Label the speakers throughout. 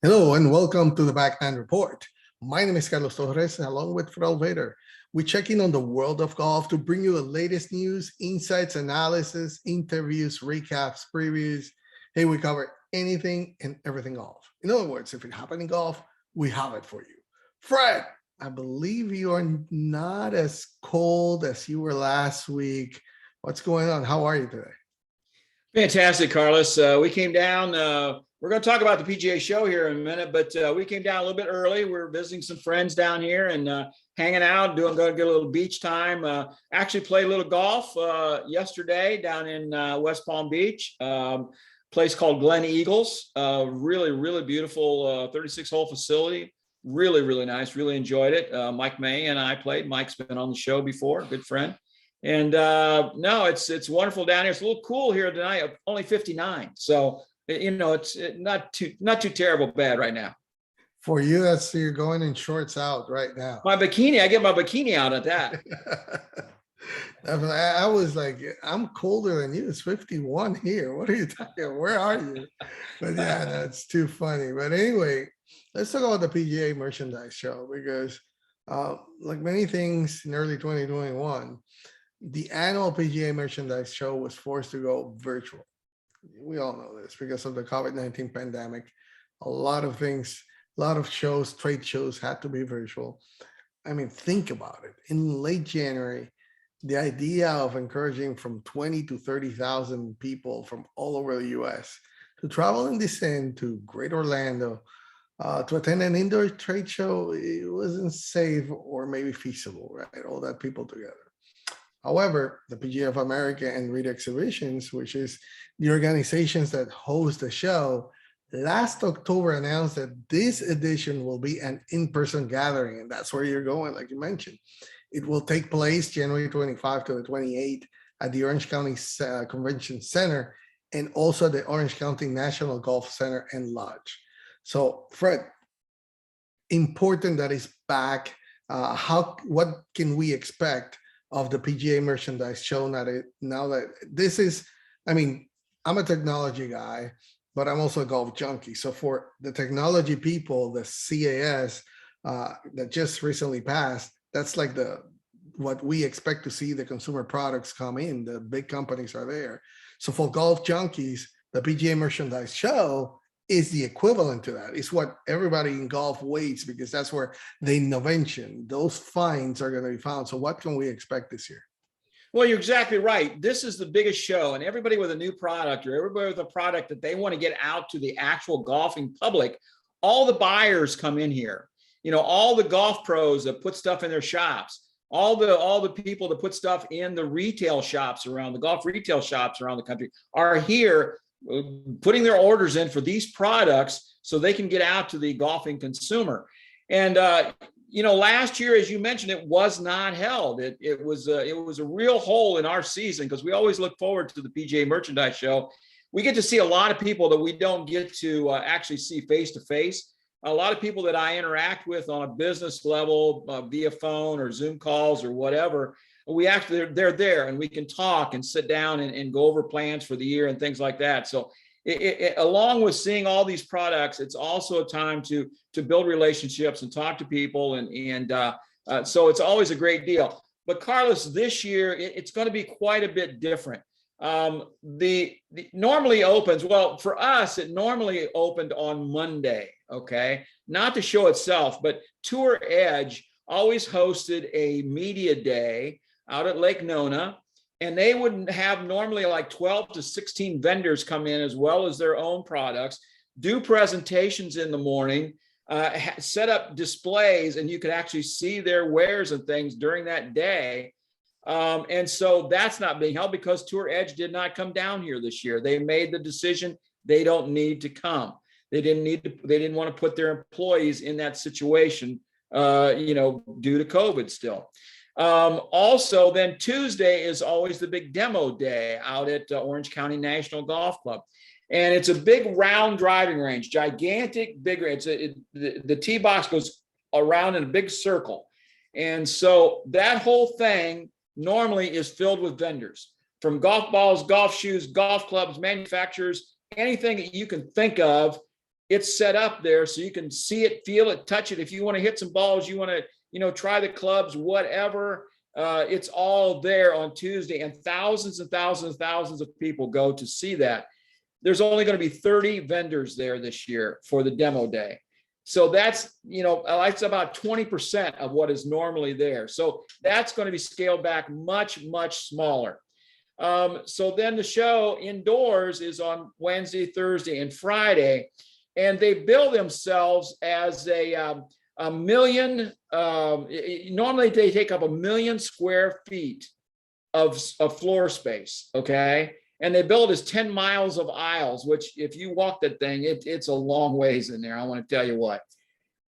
Speaker 1: Hello and welcome to the Backman Report. My name is Carlos Torres, along with Fred Vader. We check in on the world of golf to bring you the latest news, insights, analysis, interviews, recaps, previews. Hey, we cover anything and everything golf. In other words, if it happened in golf, we have it for you. Fred, I believe you are not as cold as you were last week. What's going on? How are you today?
Speaker 2: Fantastic, Carlos. We came down. We're going to talk about the PGA show here in a minute, but we came down a little bit early. We're visiting some friends down here and hanging out, going to get a little beach time. Actually played a little golf yesterday down in West Palm Beach, place called Glen Eagles. Really, really beautiful 36-hole facility. Really, really nice. Really enjoyed it. Mike May and I played. Mike's been on the show before, good friend. And no, it's wonderful down here. It's a little cool here tonight. Only 59, so it's not too terrible bad right now.
Speaker 1: For you, that's you're going in shorts out right now.
Speaker 2: My bikini, I get my bikini out at that.
Speaker 1: I was like, I'm colder than you. It's 51 here. What are you talking? Where are you? But yeah, that's too funny. But anyway, let's talk about the PGA merchandise show because, like many things in early 2021. The annual PGA merchandise show was forced to go virtual. We all know this because of the COVID-19 pandemic. A lot of things, a lot of shows, trade shows had to be virtual. I mean, think about it. In late January, the idea of encouraging from 20 to 30,000 people from all over the US to travel and descend to Great Orlando to attend an indoor trade show, it wasn't safe or maybe feasible, right? All that people together. However, the PGA of America and Reed Exhibitions, which is the organizations that host the show, last October announced that this edition will be an in-person gathering, and that's where you're going, like you mentioned. It will take place January 25 to the 28th at the Orange County Convention Center and also the Orange County National Golf Center and Lodge. So, Fred, important that is back. What can we expect of the PGA merchandise show now that this is, I mean, I'm a technology guy, but I'm also a golf junkie. So for the technology people, the CAS that just recently passed, that's like what we expect to see the consumer products come in. The big companies are there. So for golf junkies, the PGA merchandise show is the equivalent to that. It's what everybody in golf waits because that's where the innovation, those finds are going to be found. So what can we expect this year?
Speaker 2: Well, you're exactly right. This is the biggest show, and everybody with a new product or everybody with a product that they want to get out to the actual golfing public, all the buyers come in here. All the golf pros that put stuff in their shops, all the people that put stuff in the retail shops around the golf retail shops around the country are here putting their orders in for these products so they can get out to the golfing consumer. And last year, as you mentioned, it was not held. It was a real hole in our season because we always look forward to the PGA merchandise show. We get to see a lot of people that we don't get to actually see face to face. A lot of people that I interact with on a business level via phone or Zoom calls or whatever. They're there and we can talk and sit down and go over plans for the year and things like that. So along with seeing all these products, it's also a time to build relationships and talk to people. And so it's always a great deal. But Carlos, this year, it's going to be quite a bit different. The normally opens, well, for us, it normally opened on Monday, okay? Not the show itself, but Tour Edge always hosted a media day out at Lake Nona, and they would have normally like 12 to 16 vendors come in as well as their own products, do presentations in the morning, set up displays, and you could actually see their wares and things during that day. And so that's not being held because Tour Edge did not come down here this year. They made the decision they don't need to come. They didn't want to put their employees in that situation, due to COVID still. Also, then Tuesday is always the big demo day out at Orange County National Golf Club. And it's a big round driving range, gigantic, bigger. The tee box goes around in a big circle. And so that whole thing normally is filled with vendors from golf balls, golf shoes, golf clubs, manufacturers, anything that you can think of it's set up there so you can see it, feel it, touch it. If you want to hit some balls, you want to, try the clubs, whatever. It's all there on Tuesday, and thousands and thousands and thousands of people go to see that. There's only going to be 30 vendors there this year for the demo day. So that's, that's about 20% of what is normally there. So that's going to be scaled back much, much smaller. So then the show indoors is on Wednesday, Thursday, and Friday, and they bill themselves as a million. Normally, they take up 1 million square feet of floor space. Okay. And they build as 10 miles of aisles, which if you walk that thing, it's a long ways in there. I want to tell you what.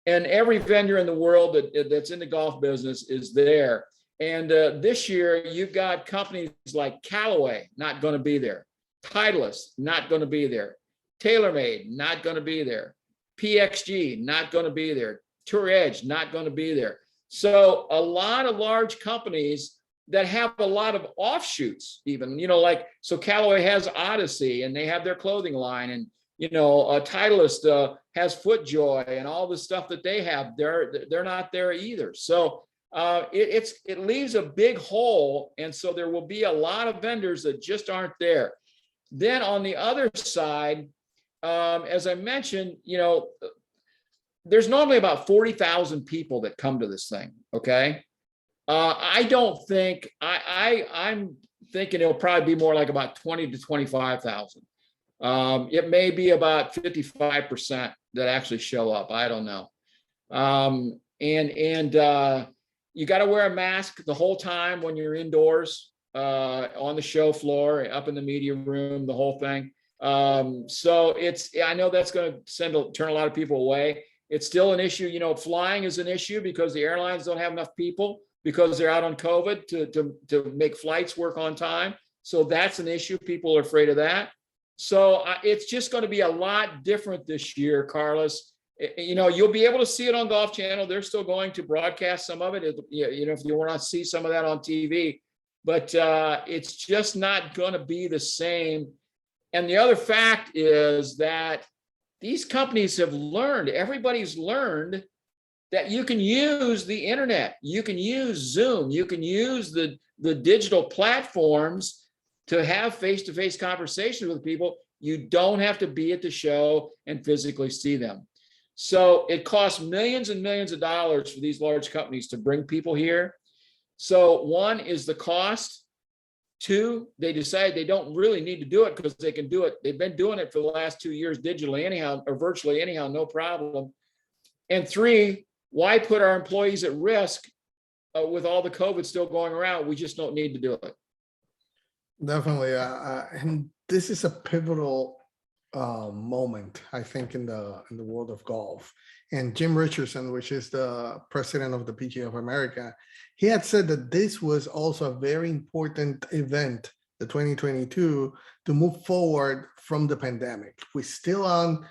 Speaker 2: And every vendor in the world that's in the golf business is there. And this year, you've got companies like Callaway not going to be there. Titleist not going to be there. TaylorMade not going to be there. PXG not going to be there. Tour Edge not going to be there. So a lot of large companies that have a lot of offshoots, even, so Callaway has Odyssey and they have their clothing line, and, Titleist has FootJoy and all the stuff that they have. They're not there either. So it leaves a big hole. And so there will be a lot of vendors that just aren't there. Then on the other side, as I mentioned, there's normally about 40,000 people that come to this thing. Okay. I don't think I'm thinking it'll probably be more like about 20 to 25,000. It may be about 55% that actually show up. I don't know. You got to wear a mask the whole time when you're indoors, on the show floor, up in the media room, the whole thing. So I know that's going to turn a lot of people away. It's still an issue. Flying is an issue because the airlines don't have enough people, because they're out on COVID to make flights work on time. So that's an issue. People are afraid of that. So it's just going to be a lot different this year, Carlos. You'll be able to see it on Golf Channel. They're still going to broadcast some of it. If you want to see some of that on TV, but it's just not going to be the same. And the other fact is that these companies have learned, everybody's learned that you can use the internet, you can use Zoom, you can use the digital platforms to have face-to-face conversations with people. You don't have to be at the show and physically see them. So it costs millions and millions of dollars for these large companies to bring people here. So one is the cost. Two, they decide they don't really need to do it because they can do it. They've been doing it for the last 2 years digitally anyhow, or virtually anyhow, no problem. And three, why put our employees at risk with all the COVID still going around? We just don't need to do it.
Speaker 1: Definitely. And this is a pivotal moment, I think, in the world of golf. And Jim Richardson, which is the president of the PGA of America, he had said that this was also a very important event, the 2022, to move forward from the pandemic. We're still on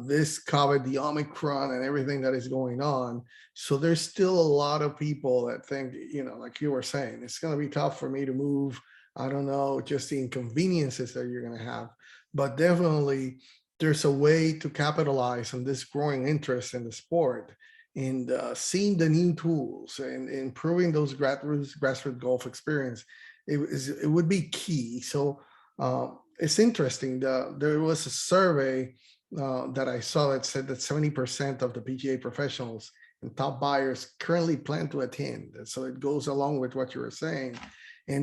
Speaker 1: this COVID, the Omicron, and everything that is going on. So there's still a lot of people that think, like you were saying, it's going to be tough for me to move. I don't know, just the inconveniences that you're going to have. But definitely, there's a way to capitalize on this growing interest in the sport, and seeing the new tools and improving those grassroots golf experience. It would be key. So it's interesting. There was a survey that I saw that said that 70% of the PGA professionals and top buyers currently plan to attend. So it goes along with what you were saying.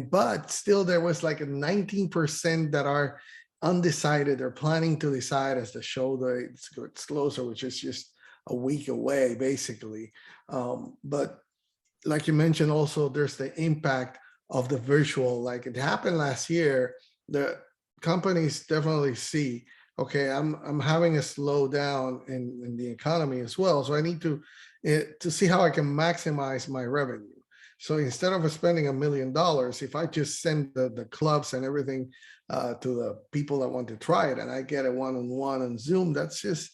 Speaker 1: But still, there was like a 19% that are undecided or planning to decide as the show gets closer, which is just a week away, basically. But like you mentioned, also there's the impact of the virtual. Like it happened last year, the companies definitely see, okay, I'm having a slowdown in the economy as well, so I need to see how I can maximize my revenue. So instead of spending $1 million, if I just send the clubs and everything to the people that want to try it, and I get a one-on-one on Zoom, that's just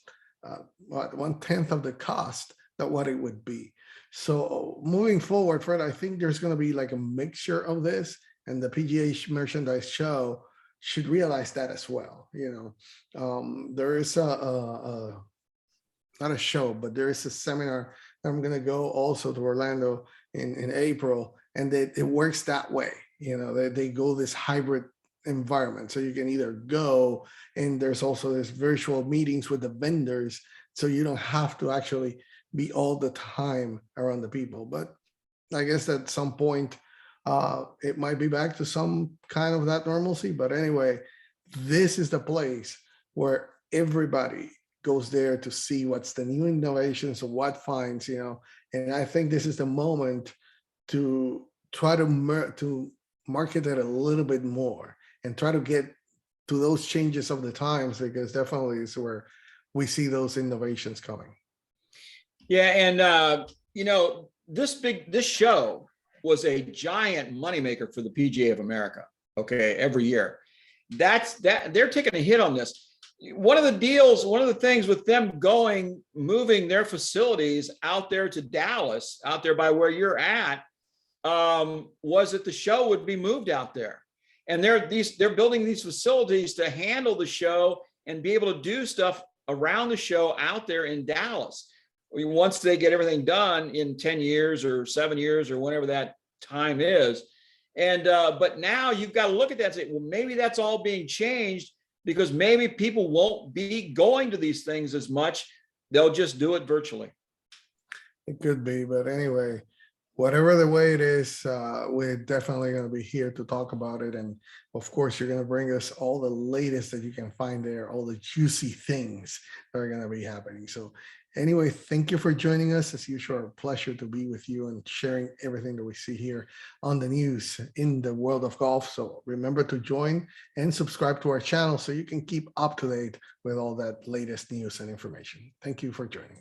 Speaker 1: 1/10 of the cost that what it would be. So moving forward, Fred, I think there's going to be like a mixture of this, and the PGA merchandise show should realize that as well. There is not a show, but there is a seminar. I'm going to go also to Orlando in April, and it works that way. They go this hybrid environment, so you can either go, and there's also this virtual meetings with the vendors, so you don't have to actually be all the time around the people. But I guess at some point it might be back to some kind of that normalcy. But anyway, this is the place where everybody goes there to see what's the new innovations, what finds, and I think this is the moment to try to market it a little bit more and try to get to those changes of the times, because definitely is where we see those innovations coming.
Speaker 2: Yeah, and this show was a giant moneymaker for the PGA of America. Okay, every year, they're taking a hit on this. One of the things with them moving their facilities out there to Dallas, out there by where you're at, was that the show would be moved out there. And they're building these facilities to handle the show and be able to do stuff around the show out there in Dallas. Once they get everything done in 10 years or 7 years or whenever that time is. And but now you've got to look at that and say, well, maybe that's all being changed, because maybe people won't be going to these things as much. They'll just do it virtually.
Speaker 1: It could be, but anyway, whatever the way it is, we're definitely going to be here to talk about it. And of course, you're going to bring us all the latest that you can find there, all the juicy things that are going to be happening. So anyway, thank you for joining us. As usual, a pleasure to be with you and sharing everything that we see here on the news in the world of golf. So remember to join and subscribe to our channel so you can keep up to date with all that latest news and information. Thank you for joining us.